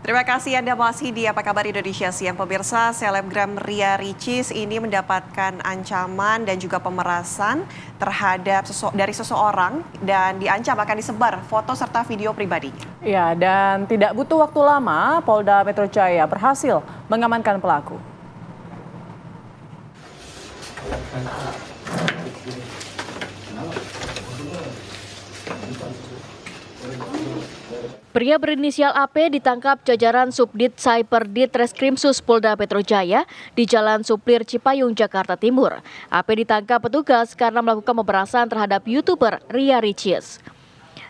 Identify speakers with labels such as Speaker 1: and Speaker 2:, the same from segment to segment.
Speaker 1: Terima kasih Anda masih di Apa Kabar Indonesia Siang. Pemirsa, selebgram Ria Ricis ini mendapatkan ancaman dan juga pemerasan terhadap dari seseorang dan diancam akan disebar foto serta video pribadinya.
Speaker 2: Ya, dan tidak butuh waktu lama, Polda Metro Jaya berhasil mengamankan pelaku.
Speaker 3: Pria berinisial AP ditangkap jajaran Subdit Cyperdit Reskrimsus Polda Metro Jaya di Jalan Suplir Cipayung, Jakarta Timur. AP ditangkap petugas karena melakukan pemerasan terhadap YouTuber Ria Ricis.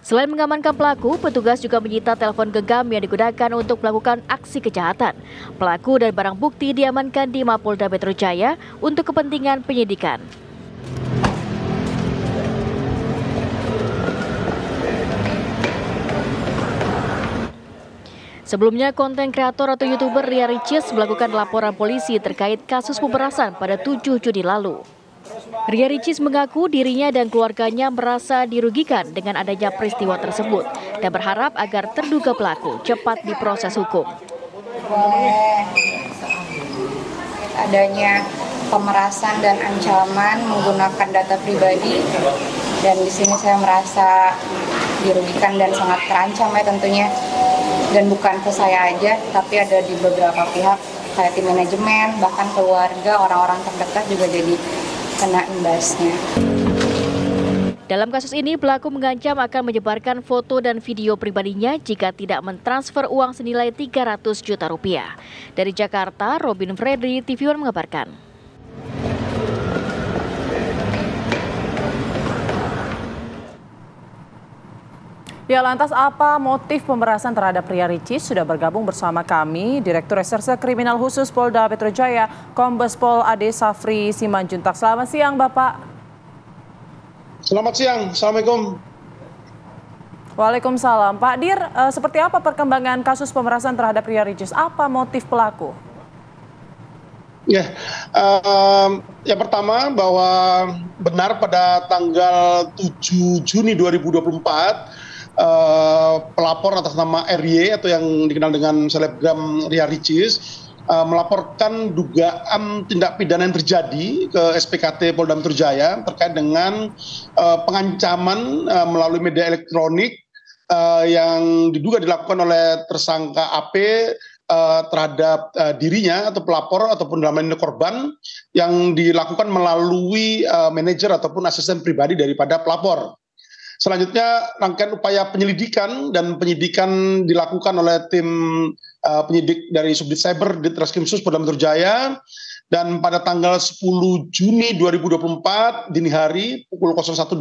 Speaker 3: Selain mengamankan pelaku, petugas juga menyita telepon genggam yang digunakan untuk melakukan aksi kejahatan. Pelaku dan barang bukti diamankan di Mapolda Metro Jaya untuk kepentingan penyidikan. Sebelumnya, konten kreator atau YouTuber Ria Ricis melakukan laporan polisi terkait kasus pemerasan pada 7 Juni lalu. Ria Ricis mengaku dirinya dan keluarganya merasa dirugikan dengan adanya peristiwa tersebut dan berharap agar terduga pelaku cepat diproses hukum.
Speaker 4: Adanya pemerasan dan ancaman menggunakan data pribadi, dan di sini saya merasa dirugikan dan sangat terancam ya tentunya. Dan bukan ke saya aja, tapi ada di beberapa pihak, kayak tim manajemen, bahkan keluarga, orang-orang terdekat juga jadi kena imbasnya.
Speaker 3: Dalam kasus ini, pelaku mengancam akan menyebarkan foto dan video pribadinya jika tidak mentransfer uang senilai 300 juta rupiah. Dari Jakarta, Robin Fredri, TV One mengabarkan.
Speaker 2: Ya, lantas apa motif pemerasan terhadap Ria Ricis? Sudah bergabung bersama kami Direktur Reserse Kriminal Khusus Polda Metro Jaya, Kombes Pol Ade Safri Simanjuntak. Selamat siang, Bapak.
Speaker 5: Selamat siang, Assalamualaikum.
Speaker 2: Waalaikumsalam. Pak Dir, seperti apa perkembangan kasus pemerasan terhadap Ria Ricis? Apa motif pelaku?
Speaker 5: Ya, yang pertama bahwa benar pada tanggal 7 Juni 2024, pelapor atas nama RY atau yang dikenal dengan selebgram Ria Ricis melaporkan dugaan tindak pidana yang terjadi ke SPKT Polda Metro Jaya terkait dengan pengancaman melalui media elektronik yang diduga dilakukan oleh tersangka AP terhadap dirinya atau pelapor ataupun dalam hal ini korban, yang dilakukan melalui manajer ataupun asisten pribadi daripada pelapor. Selanjutnya, rangkaian upaya penyelidikan dan penyidikan dilakukan oleh tim penyidik dari Subdit Cyber di Reskrimsus Polda Metro Jaya, dan pada tanggal 10 Juni 2024 dini hari pukul 01.20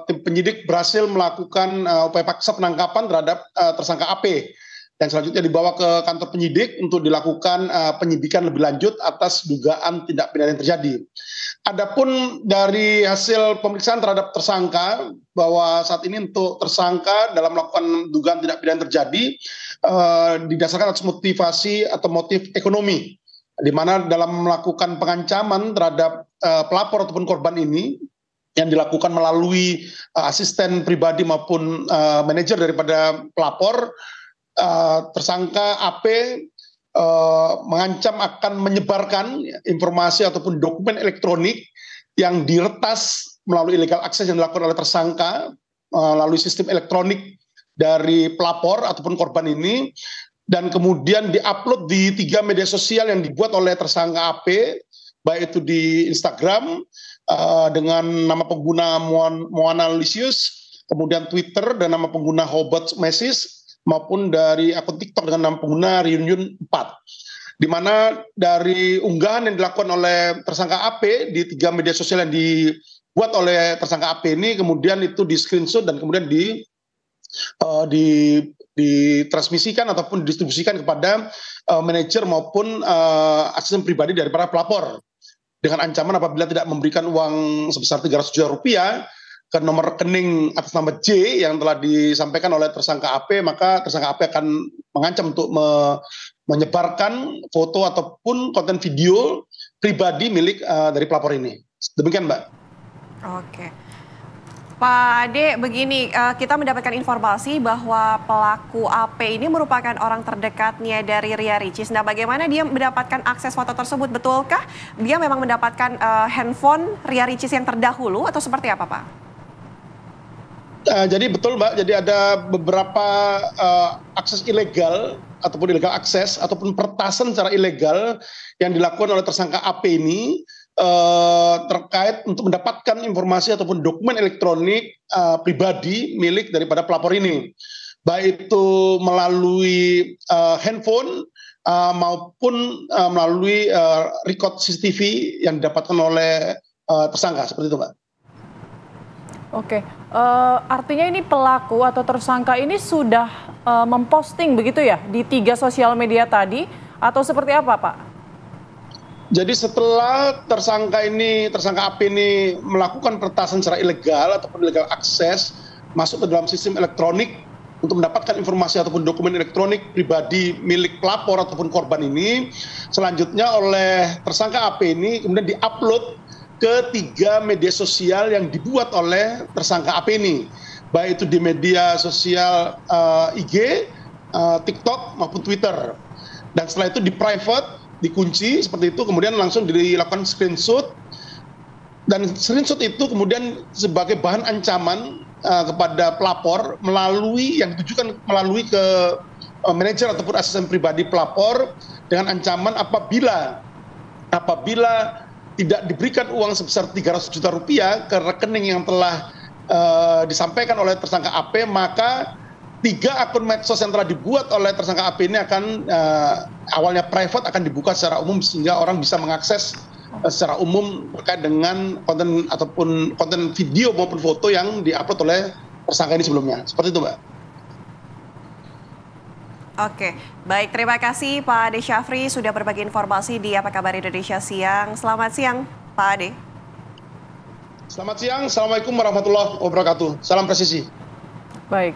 Speaker 5: tim penyidik berhasil melakukan upaya paksa penangkapan terhadap tersangka AP, dan selanjutnya dibawa ke kantor penyidik untuk dilakukan penyidikan lebih lanjut atas dugaan tindak pidana yang terjadi. Adapun dari hasil pemeriksaan terhadap tersangka, bahwa saat ini untuk tersangka dalam melakukan dugaan tindak pidana yang terjadi didasarkan atas motivasi atau motif ekonomi, di mana dalam melakukan pengancaman terhadap pelapor ataupun korban ini yang dilakukan melalui asisten pribadi maupun manajer daripada pelapor, tersangka AP mengancam akan menyebarkan informasi ataupun dokumen elektronik yang diretas melalui illegal access yang dilakukan oleh tersangka melalui sistem elektronik dari pelapor ataupun korban ini, dan kemudian diupload di 3 media sosial yang dibuat oleh tersangka AP, baik itu di Instagram dengan nama pengguna Moana Lisius, kemudian Twitter dan nama pengguna Hobot Mesis, maupun dari akun TikTok dengan nama pengguna Reunion 4. Di mana dari unggahan yang dilakukan oleh tersangka AP di 3 media sosial yang dibuat oleh tersangka AP ini, kemudian itu di screenshot dan kemudian ditransmisikan ataupun didistribusikan kepada manajer maupun asisten pribadi dari para pelapor, dengan ancaman apabila tidak memberikan uang sebesar 300 juta rupiah ke nomor rekening atas nama J yang telah disampaikan oleh tersangka AP, maka tersangka AP akan mengancam untuk menyebarkan foto ataupun konten video pribadi milik dari pelapor ini. Demikian, Mbak.
Speaker 1: Oke. Pak Ade, begini, kita mendapatkan informasi bahwa pelaku AP ini merupakan orang terdekatnya dari Ria Ricis. Nah, bagaimana dia mendapatkan akses foto tersebut? Betulkah dia memang mendapatkan handphone Ria Ricis yang terdahulu atau seperti apa, Pak?
Speaker 5: Jadi betul, Mbak. Jadi ada beberapa akses ilegal ataupun illegal akses ataupun peretasan secara ilegal yang dilakukan oleh tersangka AP ini terkait untuk mendapatkan informasi ataupun dokumen elektronik pribadi milik daripada pelapor ini, baik itu melalui handphone maupun melalui record CCTV yang didapatkan oleh tersangka, seperti itu, Mbak.
Speaker 2: Oke, artinya ini pelaku atau tersangka ini sudah memposting begitu ya di 3 sosial media tadi atau seperti apa, Pak?
Speaker 5: Jadi setelah tersangka AP ini melakukan peretasan secara ilegal ataupun illegal akses masuk ke dalam sistem elektronik untuk mendapatkan informasi ataupun dokumen elektronik pribadi milik pelapor ataupun korban ini, selanjutnya oleh tersangka AP ini kemudian diupload ke 3 media sosial yang dibuat oleh tersangka AP ini, baik itu di media sosial IG, TikTok maupun Twitter. Dan setelah itu di private, dikunci seperti itu, kemudian langsung dilakukan screenshot, dan screenshot itu kemudian sebagai bahan ancaman kepada pelapor yang ditujukan melalui ke manajer ataupun asisten pribadi pelapor dengan ancaman apabila tidak diberikan uang sebesar 300 juta rupiah ke rekening yang telah disampaikan oleh tersangka AP, maka 3 akun medsos yang telah dibuat oleh tersangka AP ini akan awalnya private akan dibuka secara umum sehingga orang bisa mengakses secara umum terkait dengan konten video maupun foto yang diupload oleh tersangka ini sebelumnya. Seperti itu, Mbak.
Speaker 1: Oke, baik, terima kasih Pak Ade Syafri sudah berbagi informasi di Apa Kabar Indonesia Siang. Selamat siang, Pak Ade.
Speaker 5: Selamat siang, Assalamualaikum warahmatullahi wabarakatuh. Salam presisi.
Speaker 2: Baik.